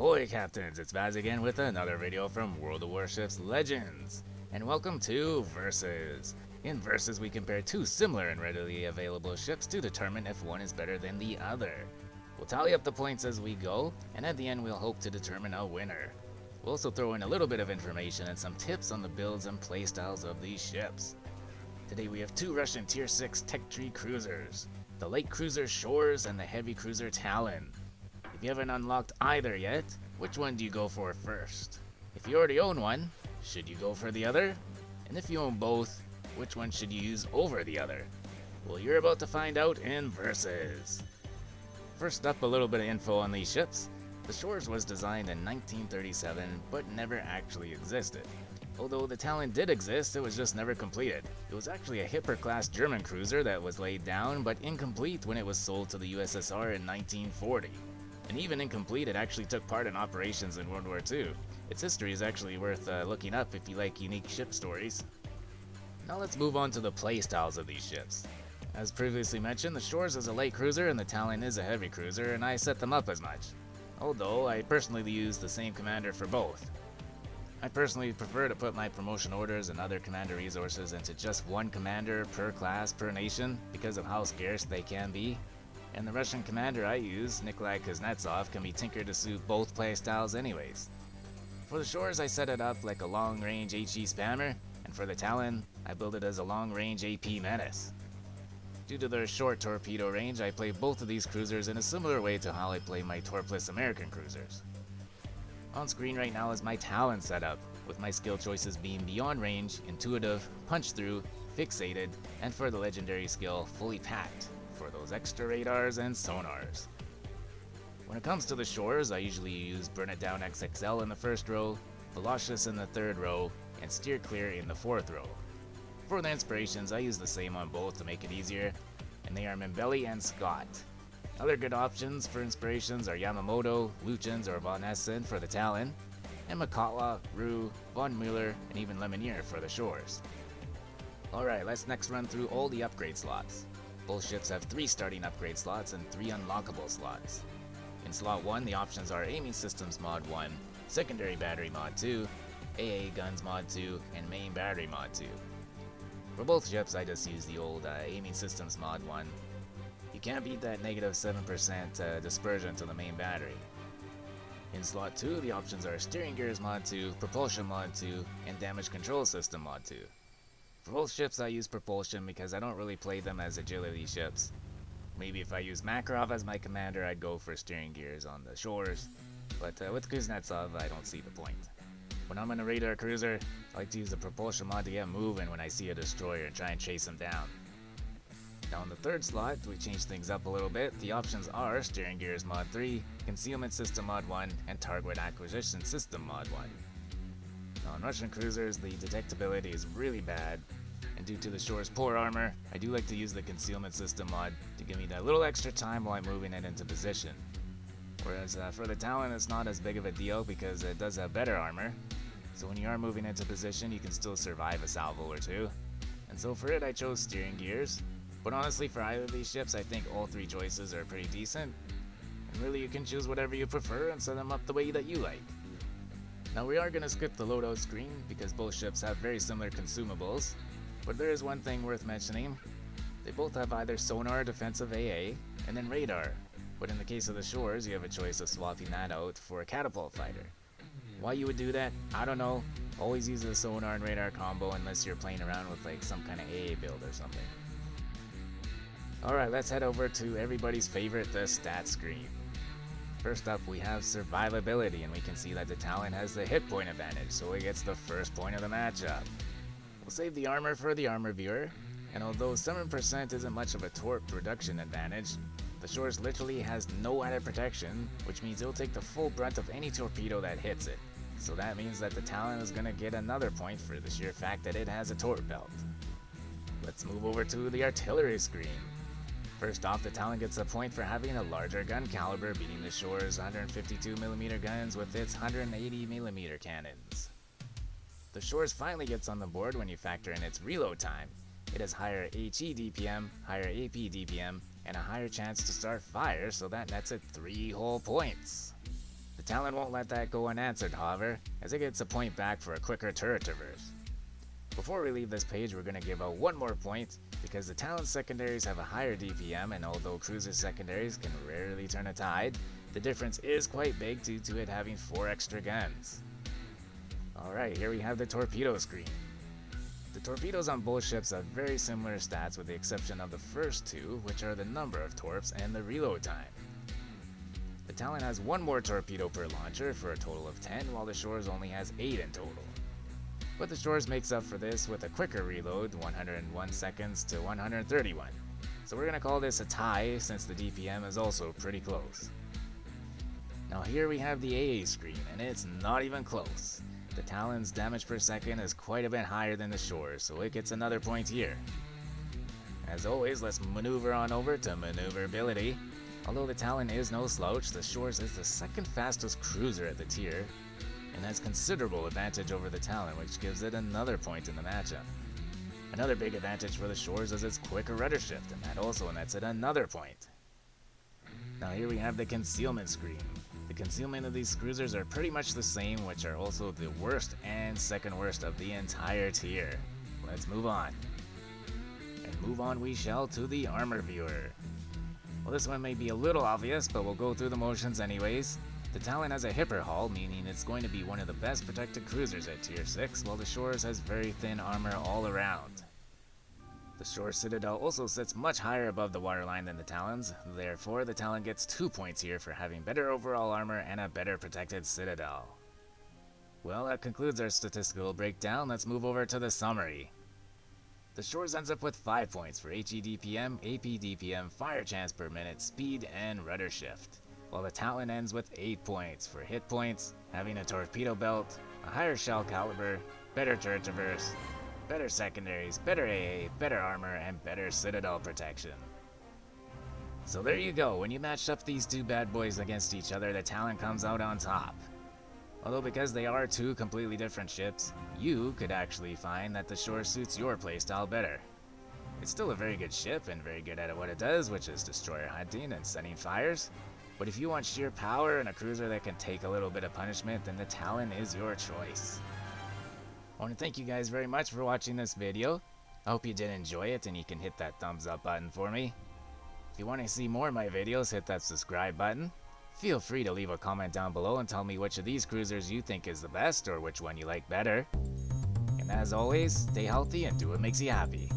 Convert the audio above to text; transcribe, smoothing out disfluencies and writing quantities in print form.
Ahoy Captains, it's Vaz again with another video from World of Warships Legends. And welcome to Versus. In Versus we compare two similar and readily available ships to determine if one is better than the other. We'll tally up the points as we go, and at the end we'll hope to determine a winner. We'll also throw in a little bit of information and some tips on the builds and playstyles of these ships. Today we have two Russian Tier 6 Tech Tree cruisers, the light cruiser Shchors and the heavy cruiser Tallinn. If you haven't unlocked either yet, which one do you go for first? If you already own one, should you go for the other? And if you own both, which one should you use over the other? Well, you're about to find out in Versus. First up, a little bit of info on these ships. The Shchors was designed in 1937, but never actually existed. Although the Tallinn did exist, it was just never completed. It was actually a Hipper-class German cruiser that was laid down, but incomplete when it was sold to the USSR in 1940. And even incomplete, it actually took part in operations in World War II. Its history is actually worth looking up if you like unique ship stories. Now let's move on to the playstyles of these ships. As previously mentioned, the Shchors is a light cruiser and the Tallinn is a heavy cruiser, and I set them up as much. Although I personally use the same commander for both. I personally prefer to put my promotion orders and other commander resources into just one commander per class per nation because of how scarce they can be. And the Russian commander I use, Nikolai Kuznetsov, can be tinkered to suit both playstyles anyways. For the Shchors I set it up like a long-range HE spammer, and for the Tallinn, I build it as a long-range AP menace. Due to their short torpedo range, I play both of these cruisers in a similar way to how I play my Torpless American cruisers. On screen right now is my Tallinn setup, with my skill choices being Beyond Range, Intuitive, Punch Through, Fixated, and for the legendary skill, Fully Packed, for those extra radars and sonars. When it comes to the Shchors, I usually use Burn It Down XXL in the first row, Velocious in the third row, and Steer Clear in the fourth row. For the inspirations, I use the same on both to make it easier, and they are Mimbelli and Scott. Other good options for inspirations are Yamamoto, Luchins, or Von Essen for the Tallinn, and Makatla, Rue, Von Mueller, and even Lemonier for the Shchors. Alright, let's next run through all the upgrade slots. Both ships have 3 starting upgrade slots and 3 unlockable slots. In slot 1, the options are Aiming Systems Mod 1, Secondary Battery Mod 2, AA Guns Mod 2, and Main Battery Mod 2. For both ships, I just use the old Aiming Systems Mod 1. You can't beat that negative 7% dispersion to the main battery. In slot 2, the options are Steering Gears Mod 2, Propulsion Mod 2, and Damage Control System Mod 2. For both ships I use Propulsion because I don't really play them as agility ships. Maybe if I use Makarov as my commander I'd go for Steering Gears on the Shchors, but with Kuznetsov I don't see the point. When I'm in a radar cruiser, I like to use the Propulsion mod to get moving when I see a destroyer and try and chase him down. Now in the third slot, we change things up a little bit. The options are Steering Gears Mod 3, Concealment System Mod 1, and Target Acquisition System Mod 1. Now on Russian cruisers, the detectability is really bad, and due to the Shchors' poor armor, I do like to use the Concealment System mod to give me that little extra time while I'm moving it into position. Whereas for the Tallinn, it's not as big of a deal because it does have better armor, so when you are moving into position, you can still survive a salvo or two. And so for it, I chose Steering Gears. But honestly, for either of these ships, I think all 3 choices are pretty decent. And really, you can choose whatever you prefer and set them up the way that you like. Now we are going to skip the loadout screen because both ships have very similar consumables. But there is one thing worth mentioning. They both have either sonar, defensive AA, and then radar. But in the case of the Shchors, you have a choice of swapping that out for a catapult fighter. Why you would do that, I don't know. Always use the sonar and radar combo unless you're playing around with like some kind of AA build or something. Alright, let's head over to everybody's favorite, the stat screen. First up, we have Survivability, and we can see that the Tallinn has the hit point advantage, so it gets the first point of the matchup. We'll save the armor for the armor viewer, and although 7% isn't much of a torp reduction advantage, the Shchors literally has no added protection, which means it'll take the full brunt of any torpedo that hits it. So that means that the Tallinn is going to get another point for the sheer fact that it has a torp belt. Let's move over to the artillery screen. First off, the Tallinn gets a point for having a larger gun caliber, beating the Shchors' 152mm guns with its 180mm cannons. The Shchors finally gets on the board when you factor in its reload time. It has higher HE DPM, higher AP DPM, and a higher chance to start fire, so that nets at 3 whole points. The Talon won't let that go unanswered, however, as it gets a point back for a quicker turret traverse. Before we leave this page, we're going to give out one more point, because the Talon secondaries have a higher DPM, and although Cruiser secondaries can rarely turn a tide, the difference is quite big due to it having 4 extra guns. Alright, here we have the Torpedo screen. The Torpedoes on both ships have very similar stats with the exception of the first two, which are the number of torps and the reload time. The Talon has 1 more torpedo per launcher for a total of 10, while the Shchors only has 8 in total. But the Shchors makes up for this with a quicker reload, 101 seconds to 131. So we're going to call this a tie since the DPM is also pretty close. Now here we have the AA screen, and it's not even close. The Talon's damage per second is quite a bit higher than the Shchors, so it gets another point here. As always, let's maneuver on over to maneuverability. Although the Talon is no slouch, the Shchors is the second fastest cruiser at the tier, and has considerable advantage over the Talon, which gives it another point in the matchup. Another big advantage for the Shchors is its quicker rudder shift, and that also nets it another point. Now here we have the concealment screen. The concealment of these cruisers are pretty much the same, which are also the worst and second worst of the entire tier. Let's move on. And move on we shall to the armor viewer. Well, this one may be a little obvious, but we'll go through the motions anyways. The Talon has a hipper hull, meaning it's going to be one of the best protected cruisers at tier 6, while the Shchors has very thin armor all around. The Shchors Citadel also sits much higher above the waterline than the Talon's, therefore the Talon gets 2 points here for having better overall armor and a better protected Citadel. Well, that concludes our statistical breakdown. Let's move over to the summary. The Shchors ends up with 5 points for HE DPM, AP DPM, fire chance per minute, speed, and rudder shift, while the Talon ends with 8 points for hit points, having a torpedo belt, a higher shell caliber, better turret traverse, better secondaries, better AA, better armor, and better Citadel protection. So there you go, when you match up these two bad boys against each other, the Talon comes out on top. Although because they are 2 completely different ships, you could actually find that the Shchors suits your playstyle better. It's still a very good ship and very good at what it does, which is destroyer hunting and setting fires. But if you want sheer power and a cruiser that can take a little bit of punishment, then the Talon is your choice. I want to thank you guys very much for watching this video. I hope you did enjoy it and you can hit that thumbs up button for me. If you want to see more of my videos, hit that subscribe button. Feel free to leave a comment down below and tell me which of these cruisers you think is the best or which one you like better. And as always, stay healthy and do what makes you happy.